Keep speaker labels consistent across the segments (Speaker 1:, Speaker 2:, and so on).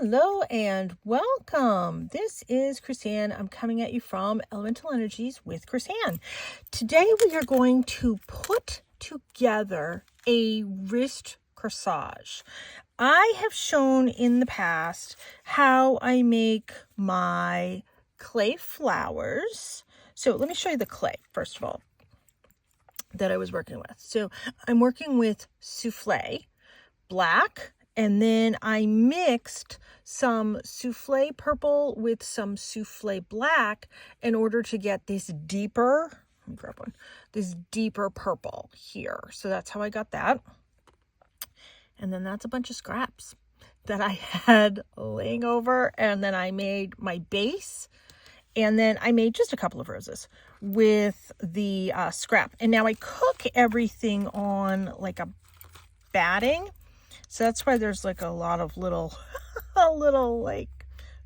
Speaker 1: Hello and welcome. This is Chrisanne. I'm coming at you from Elemental Energies with Chrisanne. Today we are going to put together a wrist corsage. I have shown in the past how I make my clay flowers. So let me show you the clay first of all that I was working with. So I'm working with souffle black, and then I mixed some souffle purple with some souffle black in order to get this deeper, let me grab one, this deeper purple here. So that's how I got that. And then that's a bunch of scraps that I had laying over, and then I made my base, and then I made just a couple of roses with the scrap. And now I cook everything on like a batting. So that's why there's like a lot of little, like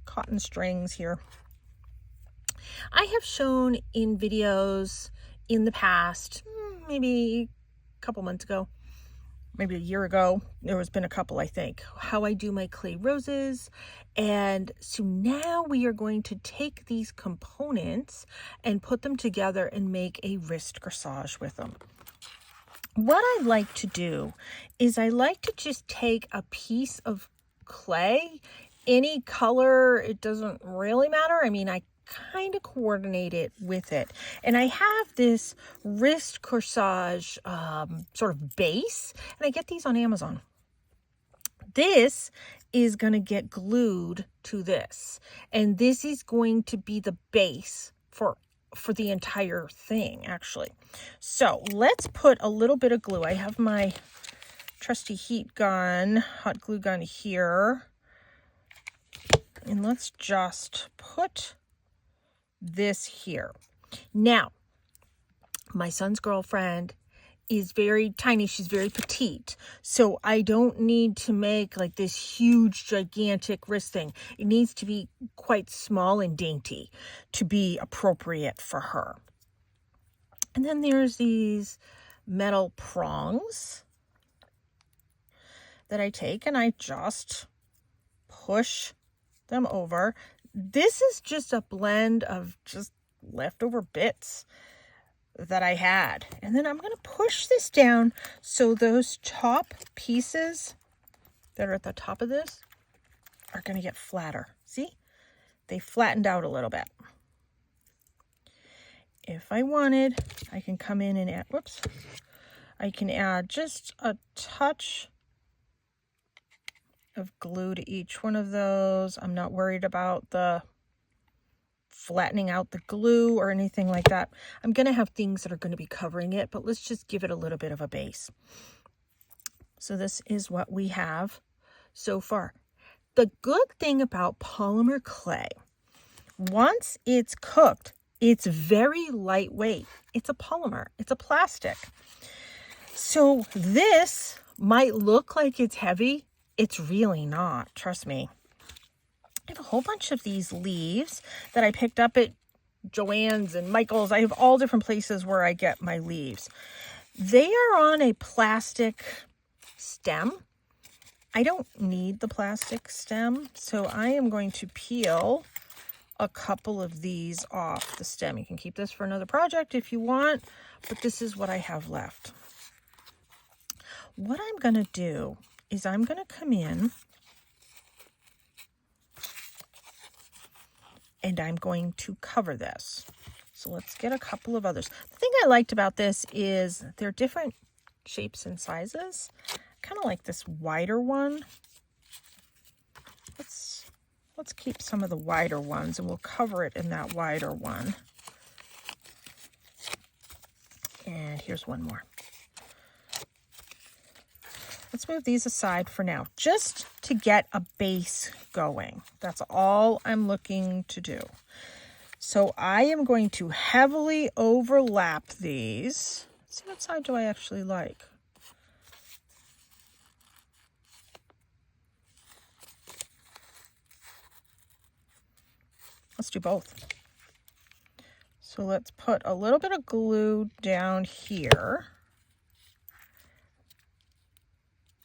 Speaker 1: cotton strings here. I have shown in videos in the past, maybe a couple months ago, maybe a year ago, there has been a couple, I think, how I do my clay roses. And so now we are going to take these components and put them together and make a wrist corsage with them. What I like to do is I like to just take a piece of clay, any color, it doesn't really matter. I mean, I kind of coordinate it with it. And I have this wrist corsage sort of base, and I get these on Amazon. This is going to get glued to this, and this is going to be the base for the entire thing, actually. So let's put a little bit of glue. I have my trusty hot glue gun here. And let's just put this here. Now, my son's girlfriend is very tiny. She's very petite. So I don't need to make like this huge, gigantic wrist thing. It needs to be quite small and dainty to be appropriate for her. And then there's these metal prongs that I take and I just push them over. This is just a blend of just leftover bits that I had. And then I'm going to push this down so those top pieces that are at the top of this are going to get flatter. See? They flattened out a little bit. If I wanted, I can come in and add, I can add just a touch of glue to each one of those. I'm not worried about the flattening out the glue or anything like that. I'm going to have things that are going to be covering it, but let's just give it a little bit of a base. So this is what we have so far. The good thing about polymer clay, once it's cooked, it's very lightweight. It's a polymer. It's a plastic. So this might look like it's heavy. It's really not. Trust me. I have a whole bunch of these leaves that I picked up at Joann's and Michael's. I have all different places where I get my leaves. They are on a plastic stem. I don't need the plastic stem, so I am going to peel a couple of these off the stem. You can keep this for another project if you want, but this is what I have left. What I'm going to do is I'm going to come in and I'm going to cover this. So let's get a couple of others. The thing I liked about this is they're different shapes and sizes. I kind of like this wider one. Let's keep some of the wider ones and we'll cover it in that wider one. And here's one more. Let's move these aside for now, just to get a base going. That's all I'm looking to do. So I am going to heavily overlap these. Let's see, what side do I actually like? Let's do both. So let's put a little bit of glue down here.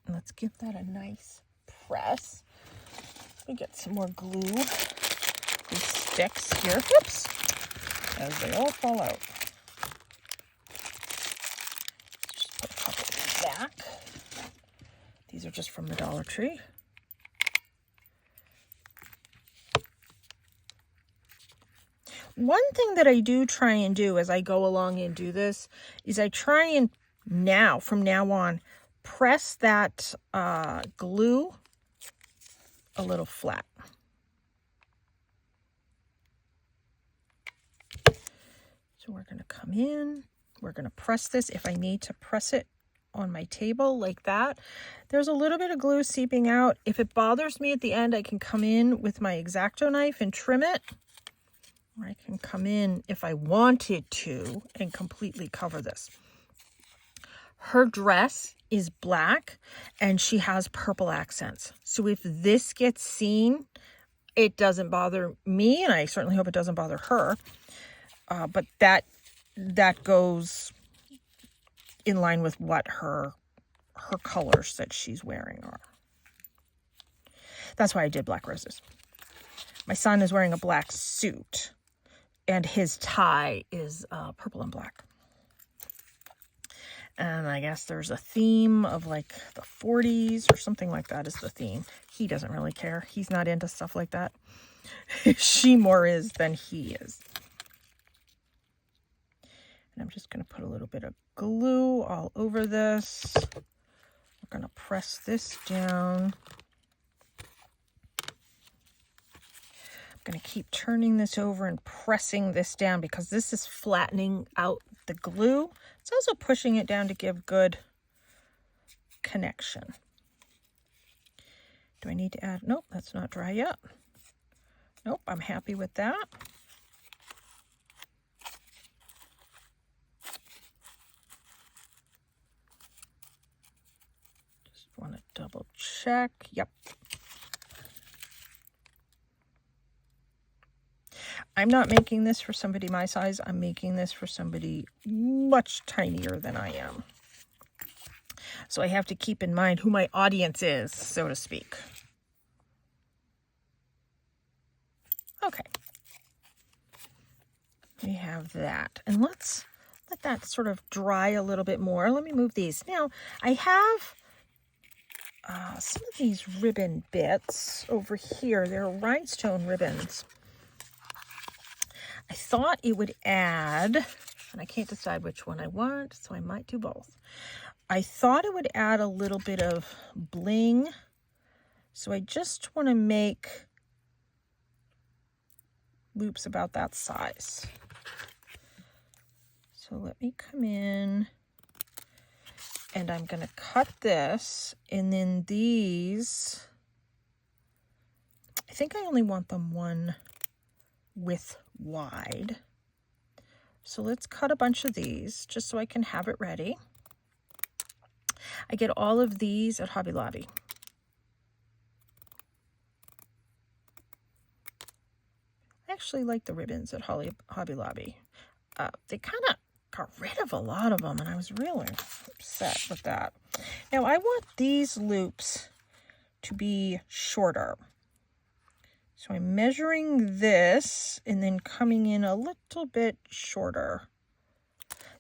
Speaker 1: Let's give that a nice press. me get some more glue sticks here. Whoops. As they all fall out. Just put a couple back. These are just from the Dollar Tree. One thing that I do try and do as I go along and do this is I try and from now on, press that glue a little flat. So we're going to come in, we're going to press this if I need to press it on my table like that. There's a little bit of glue seeping out. If it bothers me at the end, I can come in with my X-Acto knife and trim it. Or I can come in if I wanted to and completely cover this. Her dress is black and she has purple accents. So if this gets seen, it doesn't bother me, and I certainly hope it doesn't bother her. But that goes in line with what her colors that she's wearing are. That's why I did black roses. My son is wearing a black suit, and his tie is purple and black. And I guess there's a theme of like the 40s or something like that is the theme. He doesn't really care. He's not into stuff like that. She more is than he is. And I'm just going to put a little bit of glue all over this. We're going to press this down. I'm going to keep turning this over and pressing this down because this is flattening out the glue. It's also pushing it down to give good connection. Do I need to add? Nope, that's not dry yet. Nope, I'm happy with that. Just want to double check. Yep. I'm not making this for somebody my size. I'm making this for somebody much tinier than I am. So I have to keep in mind who my audience is, so to speak. Okay. We have that. And let's let that sort of dry a little bit more. Let me move these. Now, I have some of these ribbon bits over here. They're rhinestone ribbons. I thought it would add, and I can't decide which one I want, so I might do both. I thought it would add a little bit of bling, so I just want to make loops about that size. So let me come in, and I'm going to cut this, and then these, I think I only want them one width wide. So let's cut a bunch of these just so I can have it ready. I get all of these at Hobby Lobby. I actually like the ribbons at Hobby Lobby. They kind of got rid of a lot of them, and I was really upset with that. Now I want these loops to be shorter. So I'm measuring this and then coming in a little bit shorter.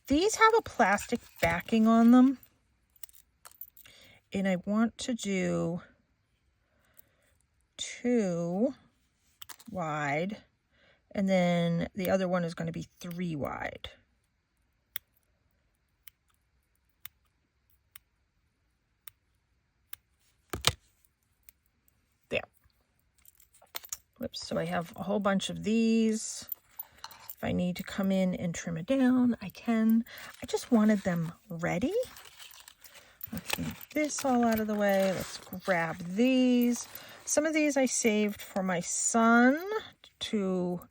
Speaker 1: These have a plastic backing on them. And I want to do 2 wide. And then the other one is going to be 3 wide. Whoops, so I have a whole bunch of these. If I need to come in and trim it down, I can. I just wanted them ready. Let's move this all out of the way. Let's grab these. Some of these I saved for my son to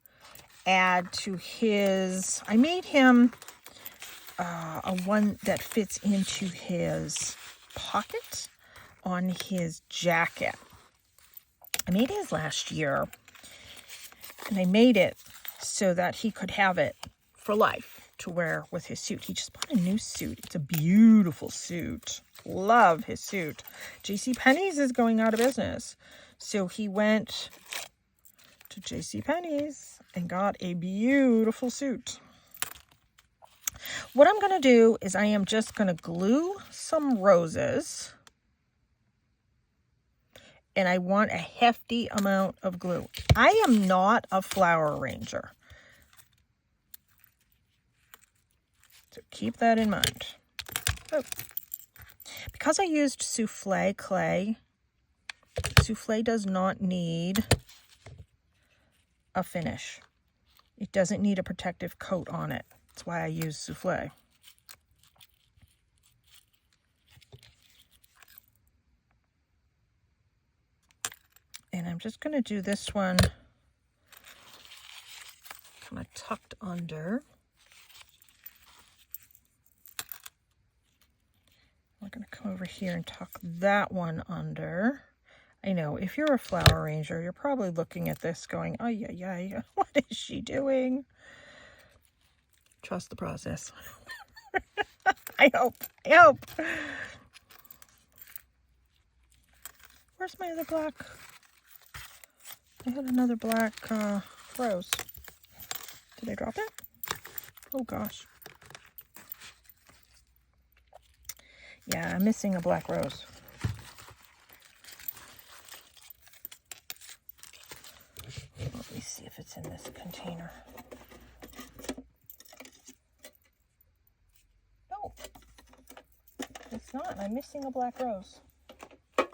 Speaker 1: add to his. I made him a one that fits into his pocket on his jacket. I made his last year, and I made it so that he could have it for life to wear with his suit. He just bought a new suit. It's a beautiful suit. love his suit. JCPenney's is going out of business. So he went to JCPenney's and got a beautiful suit. What I'm going to do is I am just going to glue some roses. And I want a hefty amount of glue. I am not a flower arranger. So keep that in mind. Oh. Because I used souffle clay, souffle does not need a finish. It doesn't need a protective coat on it. That's why I use souffle. And I'm just going to do this one kind of tucked under. We're going to come over here and tuck that one under. I know, if you're a flower arranger, you're probably looking at this going, oh, yeah, what is she doing? Trust the process. I hope. Where's my other black? I had another black rose. Did I drop it? Oh, gosh. Yeah, I'm missing a black rose. Let me see if it's in this container. No, it's not. I'm missing a black rose. Did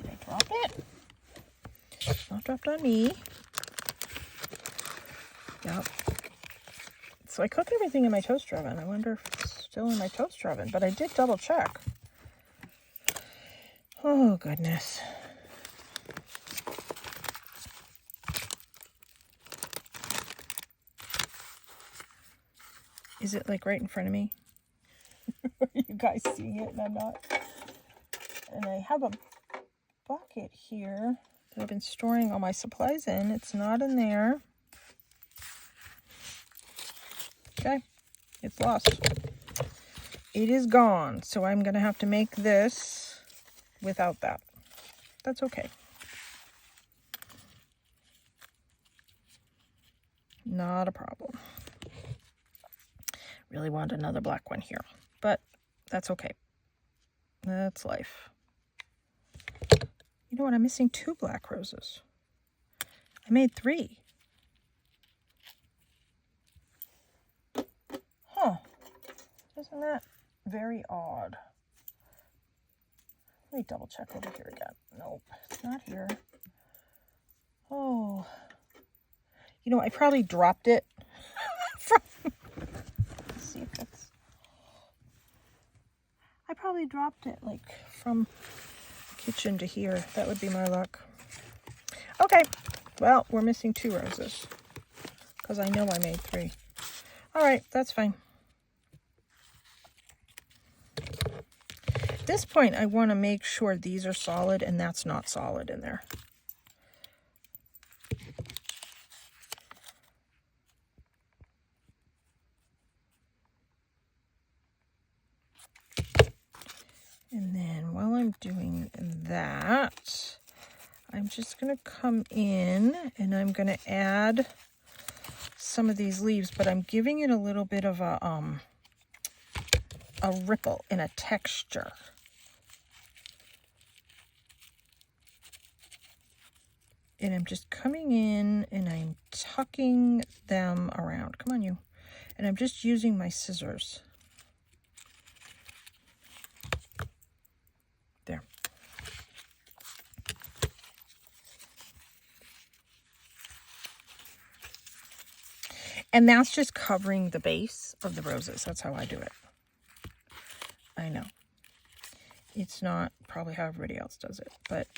Speaker 1: I drop it? It's not dropped on me. Yep. So I cook everything in my toaster oven. I wonder if it's still in my toaster oven, but I did double check. Oh, goodness. Is it like right in front of me? Are you guys seeing it and I'm not? And I have a bucket here that I've been storing all my supplies in. It's not in there. Okay, it's lost. It is gone. So I'm going to have to make this without that. That's okay. Not a problem. Really want another black one here, but that's okay. That's life. You know what? I'm missing 2 black roses. I made 3. Huh. Isn't that very odd? Let me double check over here again. Nope, it's not here. Oh. You know, I probably dropped it from... Let's see if it's... I probably dropped it, like, from kitchen to here. That would be my luck. Okay. Well, we're missing 2 roses. Because I know I made 3. All right, that's fine. At this point, I want to make sure these are solid and that's not solid in there. And then while I'm doing that, I'm just going to come in and I'm going to add some of these leaves, but I'm giving it a little bit of a ripple and a texture. And I'm just coming in and I'm tucking them around. Come on, you. And I'm just using my scissors. There. And that's just covering the base of the roses. That's how I do it. I know. It's not probably how everybody else does it, but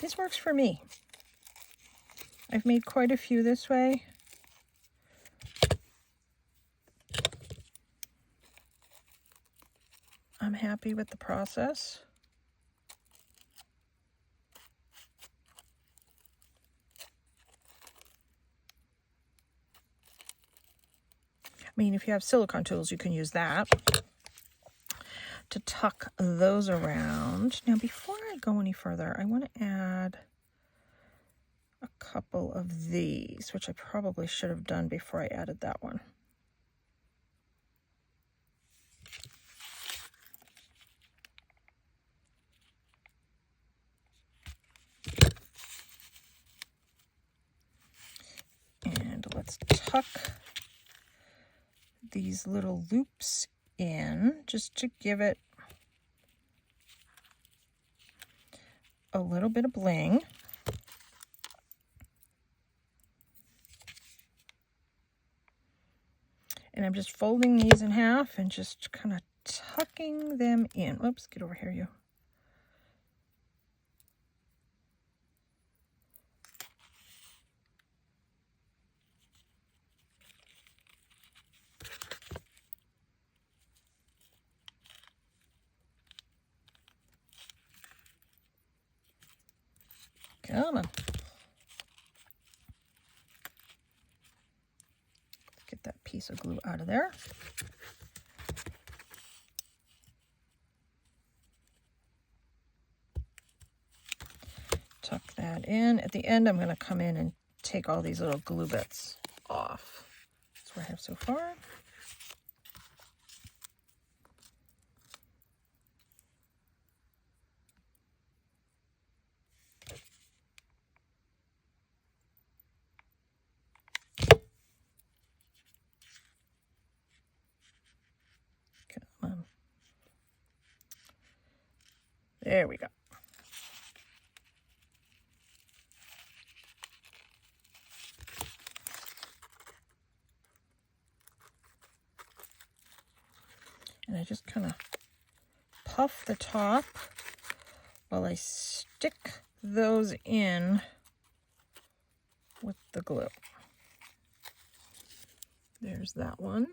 Speaker 1: this works for me. I've made quite a few this way. I'm happy with the process. mean, if you have silicone tools, you can use that to tuck those around. Now, before I go any further, I want to add a couple of these, which I probably should have done before I added that one. And let's tuck these little loops in just to give it a little bit of bling. And I'm just folding these in half and just kind of tucking them in. Oops, get over here, you. Come on. Get that piece of glue out of there. Tuck that in. At the end, I'm going to come in and take all these little glue bits off. That's what I have so far. Come on. There we go. And I just kind of puff the top while I stick those in with the glue. There's that one.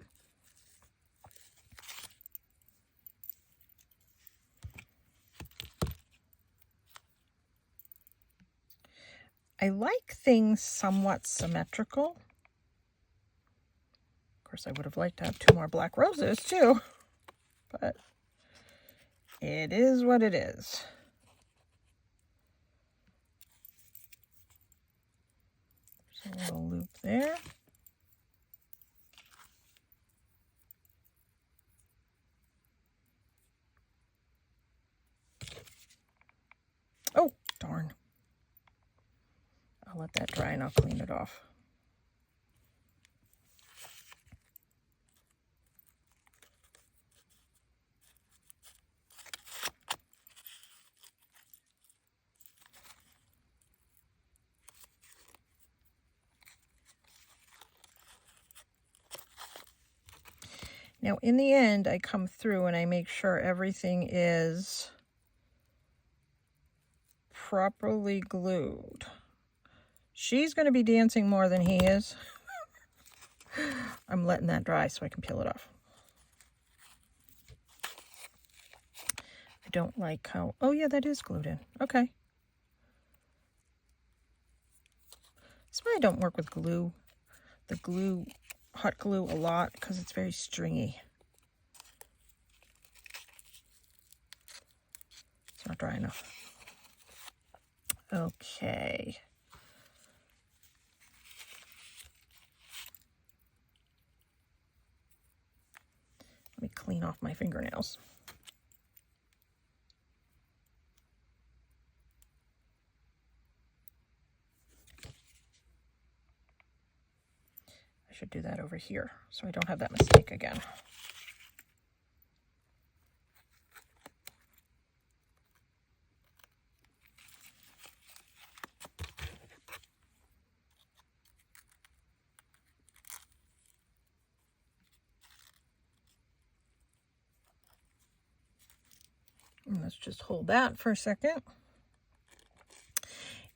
Speaker 1: I like things somewhat symmetrical. Of course, I would have liked to have 2 more black roses too, but it is what it is. There's a little loop there. Oh, darn. I'll let that dry and I'll clean it off. Now, in the end, I come through and I make sure everything is properly glued. She's going to be dancing more than he is. I'm letting that dry so I can peel it off. I don't like how... Oh, yeah, that is glued in. Okay. That's why I don't work with glue. The glue... hot glue a lot because it's very stringy. It's not dry enough. Okay. Let me clean off my fingernails. I should do that over here so I don't have that mistake again. And let's just hold that for a second.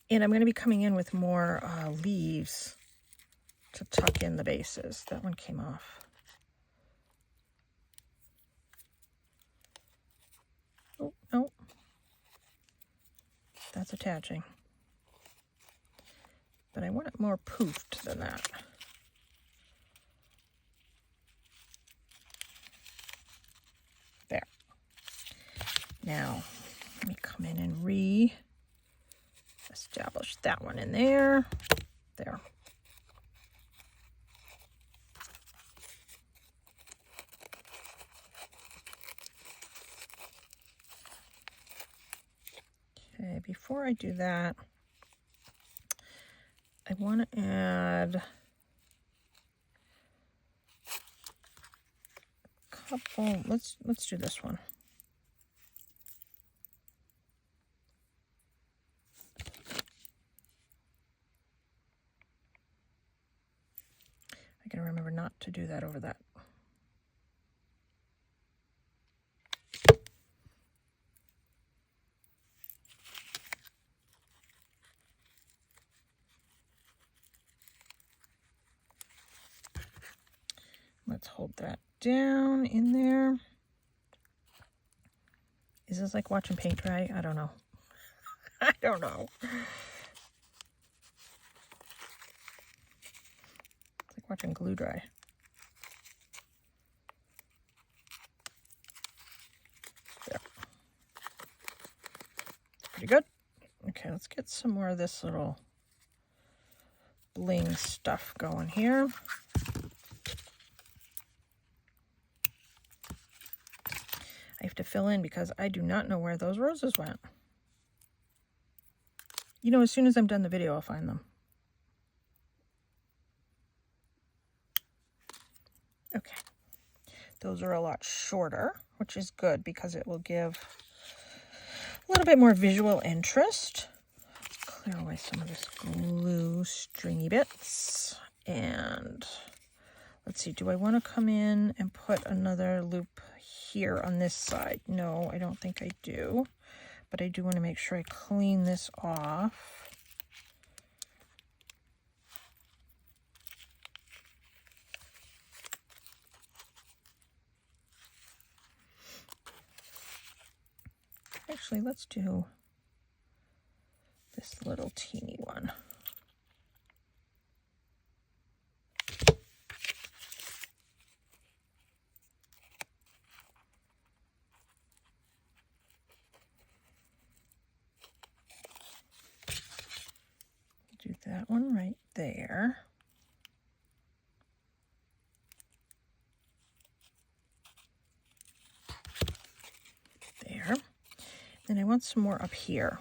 Speaker 1: And I'm going to be coming in with more leaves to tuck in the bases. That one came off. Oh, no. That's attaching. But I want it more poofed than that. Now, let me come in and re-establish that one in there. There. Okay, before I do that, I want to add a couple. Let's do this one. I gotta remember not to do that over that. Let's hold that down in there. Is this like watching paint dry? I don't know. I don't know. It's like watching glue dry. There. Pretty good. Okay, let's get some more of this little bling stuff going here. I have to fill in because I do not know where those roses went. You know, as soon as I'm done the video, I'll find them. Okay. Those are a lot shorter, which is good because it will give a little bit more visual interest. Let's clear away some of this glue stringy bits. And let's see, do I want to come in and put another loop here on this side? No, I don't think I do. But I do want to make sure I clean this off. Actually, let's do this little teeny one. Do that one right there. There. Then I want some more up here.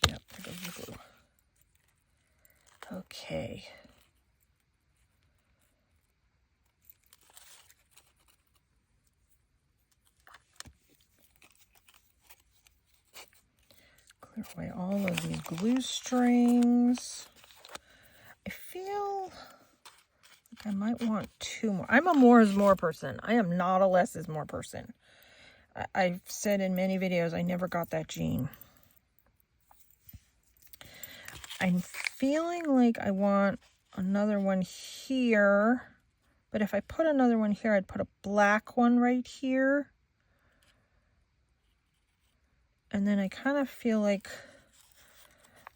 Speaker 1: Yep, there goes the glue. Okay. Clear away all of these glue strings. I feel like I might want two more. I'm a more is more person. I am not a less is more person. I've said in many videos I never got that gene. I'm feeling like I want another one here, but if I put another one here, I'd put a black one right here. And then I kind of feel like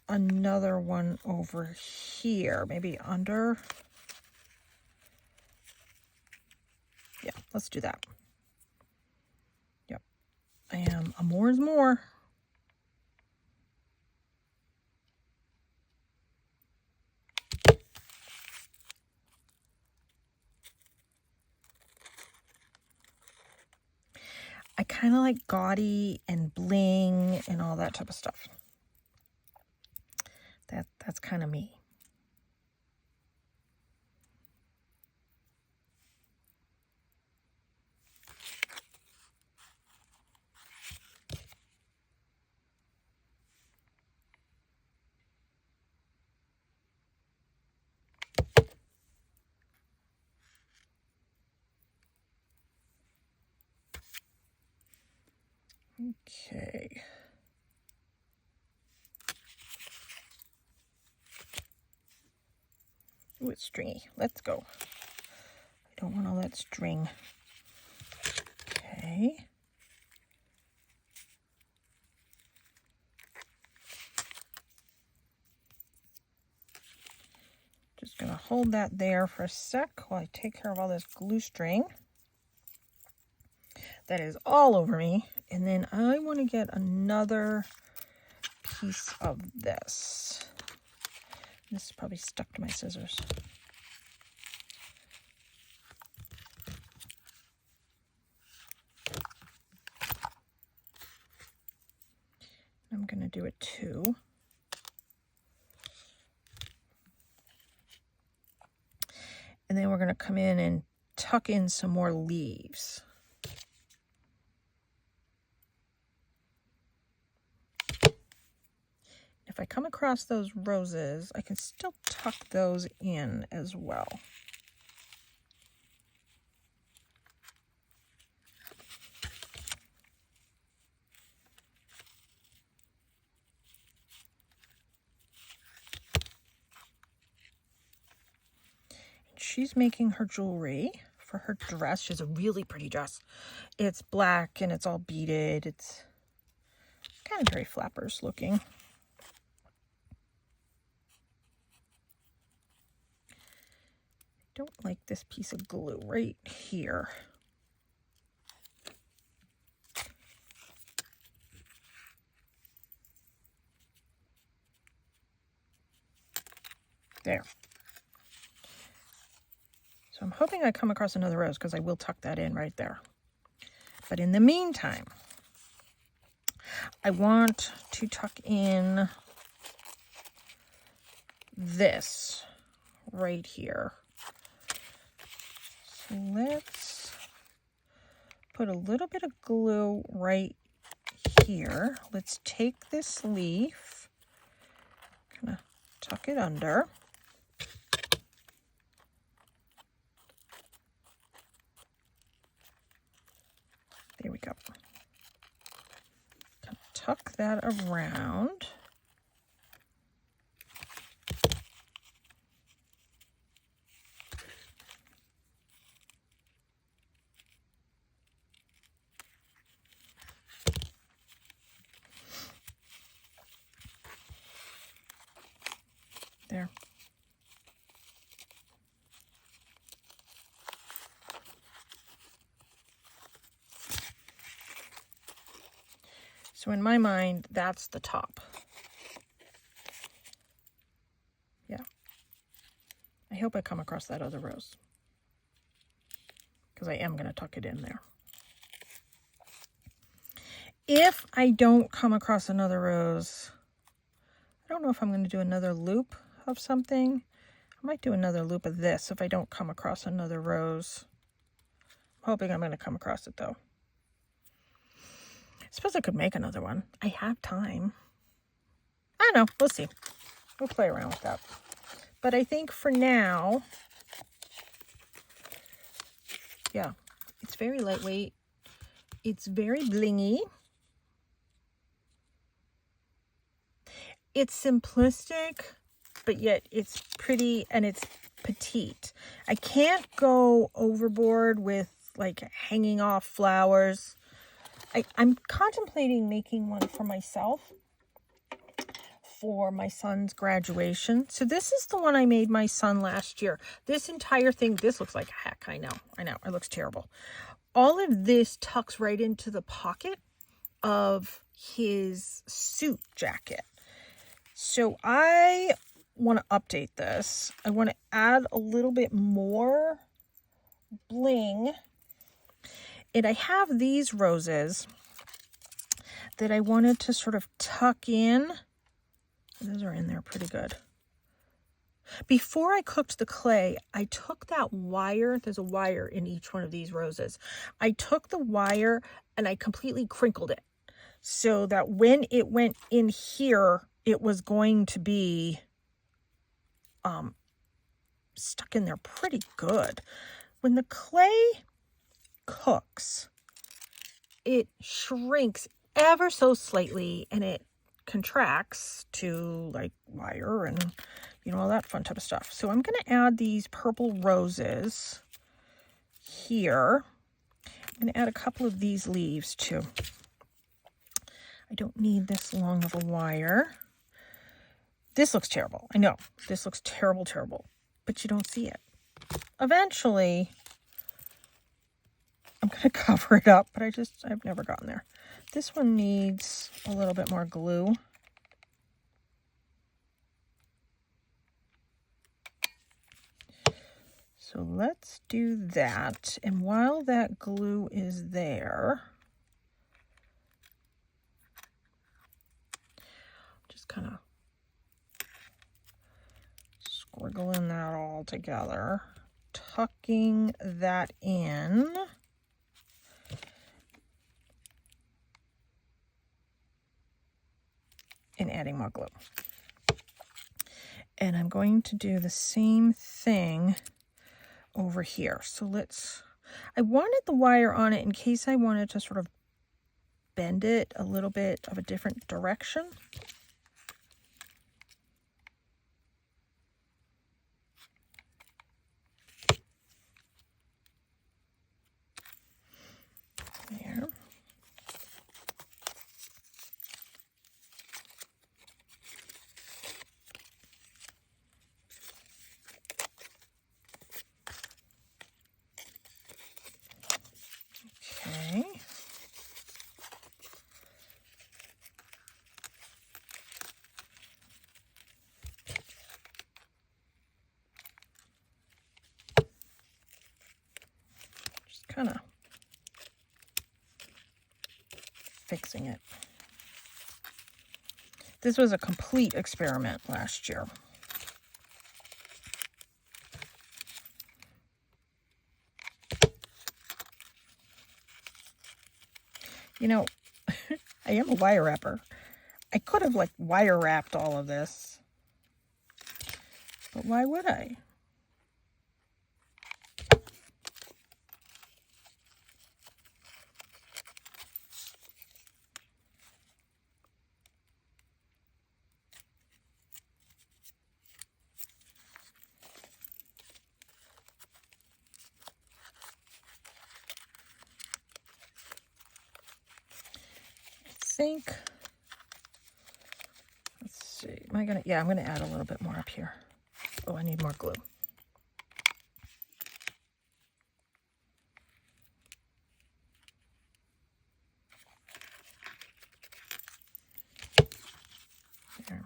Speaker 1: another one over here, maybe under. Yeah, let's do that. Yep, I am a more is more. I kind of like gaudy and bling and all that type of stuff. That's kind of me. Okay. Ooh, it's stringy. Let's go. I don't want all that string. Okay. Just going to hold that there for a sec while I take care of all this glue string that is all over me. And then I want to get another piece of this. This is probably stuck to my scissors. I'm going to do it too. And then we're going to come in and tuck in some more leaves. If I come across those roses, I can still tuck those in as well. She's making her jewelry for her dress. She has a really pretty dress. It's black and it's all beaded. It's kind of very flappers looking. I don't like this piece of glue right here. There. So I'm hoping I come across another rose because I will tuck that in right there. But in the meantime, I want to tuck in this right here. So let's put a little bit of glue right here. Let's take this leaf, kind of tuck it under. There we go. Tuck that around. There. So in my mind, that's the top. Yeah. I hope I come across that other rose, because I am going to tuck it in there. If I don't come across another rose, I don't know if I'm going to do another loop of something. I might do another loop of this if I don't come across another rose. I'm hoping I'm going to come across it though. I suppose I could make another one. I have time. I don't know. We'll see. We'll play around with that. But I think for now, yeah, it's very lightweight. It's very blingy. It's simplistic, but yet it's pretty and it's petite. I can't go overboard with like hanging off flowers. I'm contemplating making one for myself for my son's graduation. So this is the one I made my son last year. This entire thing, this looks like heck. I know, it looks terrible. All of this tucks right into the pocket of his suit jacket. So I want to update this. I want to add a little bit more bling. And I have these roses that I wanted to sort of tuck in. Those are in there pretty good. Before I cooked the clay, I took that wire. There's a wire in each one of these roses. I took the wire and I completely crinkled it so that when it went in here, it was going to be stuck in there pretty good. When the clay cooks, it shrinks ever so slightly and it contracts to like wire and all that fun type of stuff. So I'm going to add these purple roses here. I'm going to add a couple of these leaves too. I don't need this long of a wire. This looks terrible. I know this looks terrible. but you don't see it. Eventually, I'm going to cover it up, but I've never gotten there. This one needs a little bit more glue. So let's do that. And while that glue is there, just kind of squiggling that all together, tucking that in. And adding more glue. And I'm going to do the same thing over here. So I wanted the wire on it in case I wanted to sort of bend it a little bit of a different direction. There. Okay. Just kind of fixing it. This was a complete experiment last year. You know, I am a wire wrapper. I could have wire wrapped all of this, but why would I? Think, let's see, I'm gonna add a little bit more up here. Oh, I need more glue. There.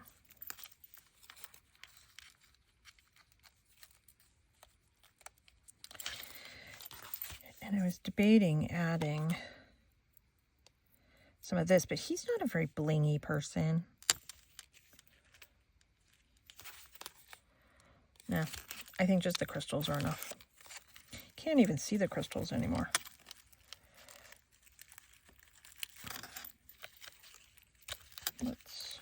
Speaker 1: And I was debating adding some of this, but he's not a very blingy person. No, I think just the crystals are enough. Can't even see the crystals anymore. Let's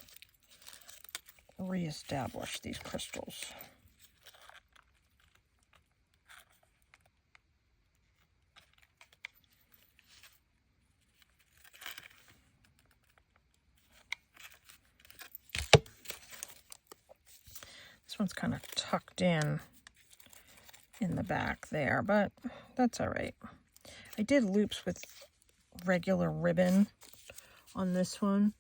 Speaker 1: reestablish these crystals. This one's kind of tucked in the back there, but that's all right. I did loops with regular ribbon on this one.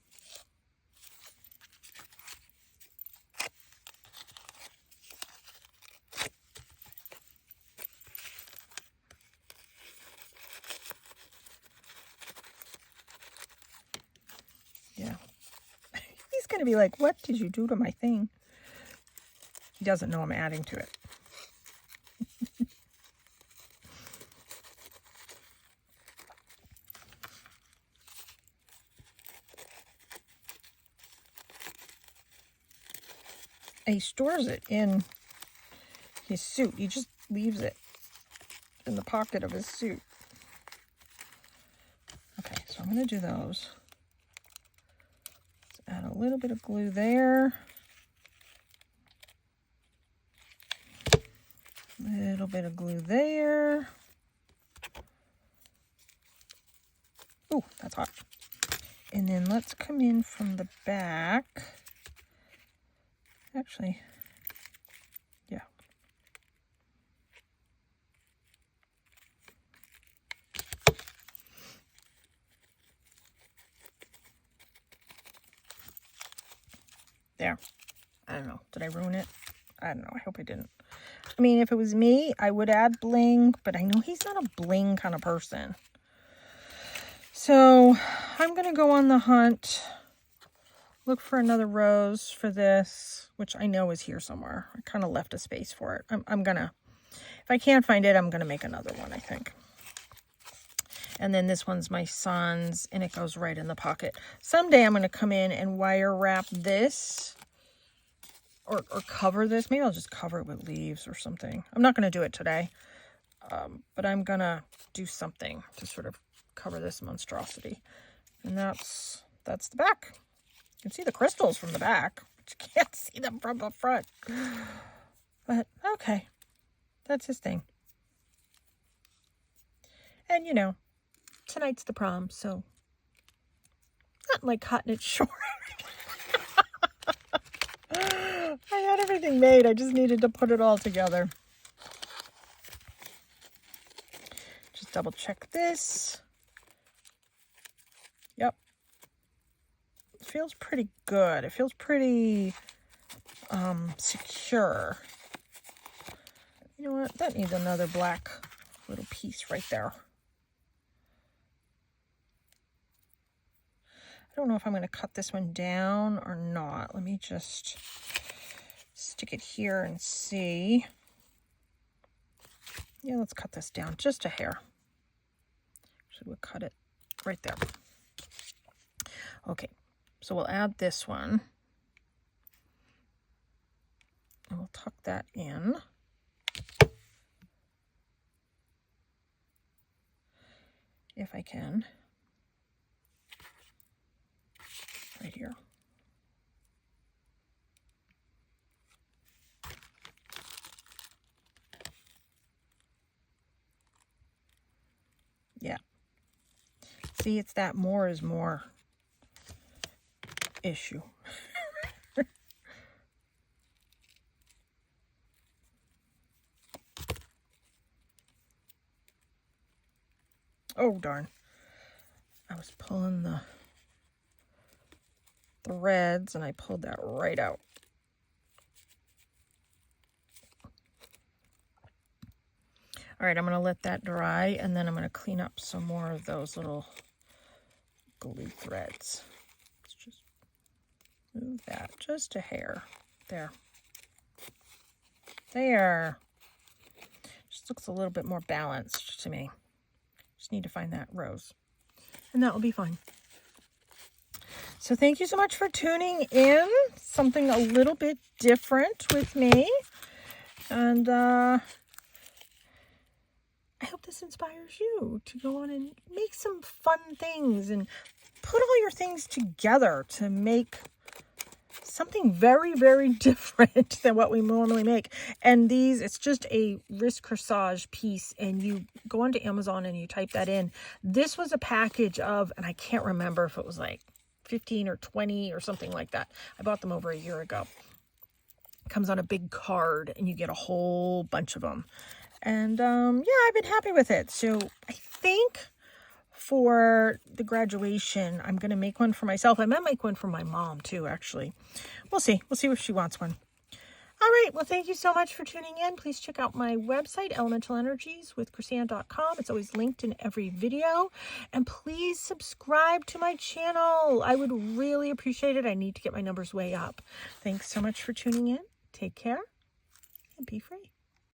Speaker 1: Yeah. He's going to be like, what did you do to my thing? He doesn't know I'm adding to it. He stores it in his suit. He just leaves it in the pocket of his suit. Okay, so I'm going to do those. Let's add a little bit of glue there. A little bit of glue there. Ooh, that's hot. And then let's come in from the back. Actually, yeah. There. I don't know. Did I ruin it? I don't know. I hope I didn't. I mean, if it was me, I would add bling, but I know he's not a bling kind of person. So I'm going to go on the hunt, look for another rose for this, which I know is here somewhere. I kind of left a space for it. I'm going to, if I can't find it, I'm going to make another one, I think. And then this one's my son's, and it goes right in the pocket. Someday I'm going to come in and wire wrap this or cover this. Maybe I'll just cover it with leaves or something. I'm not going to do it today, but I'm going to do something to sort of cover this monstrosity. And that's the back. You can see the crystals from the back, but you can't see them from the front. But okay, that's his thing. And you know, tonight's the prom, so not like cutting it short. I had everything made. I just needed to put it all together. Just double check this. Yep. It feels pretty good. It feels pretty secure. You know what? That needs another black little piece right there. I don't know if I'm going to cut this one down or not. Let me just stick it here and see. Yeah, let's cut this down just a hair. Should we cut it right there? Okay, so we'll add this one. And we'll tuck that in. If I can. Right here. Yeah. See, it's that more is more issue. Oh, darn. I was pulling the threads and I pulled that right out. All right, I'm going to let that dry, and then I'm going to clean up some more of those little glue threads. Let's just move that just a hair. There. There. Just looks a little bit more balanced to me. Just need to find that rose, and that will be fine. So thank you so much for tuning in. Something a little bit different with me. And I hope this inspires you to go on and make some fun things and put all your things together to make something very, very different than what we normally make. And these, it's just a wrist corsage piece, and you go onto Amazon and you type that in. This was a package of, and I can't remember if it was like 15 or 20 or something like that. I bought them over a year ago. It comes on a big card and you get a whole bunch of them. And yeah, I've been happy with it. So I think for the graduation, I'm going to make one for myself. I might make one for my mom too, actually. We'll see. We'll see if she wants one. All right. Well, thank you so much for tuning in. Please check out my website, elementalenерgieswithchrisanne.com. It's always linked in every video. And please subscribe to my channel. I would really appreciate it. I need to get my numbers way up. Thanks so much for tuning in. Take care and be free.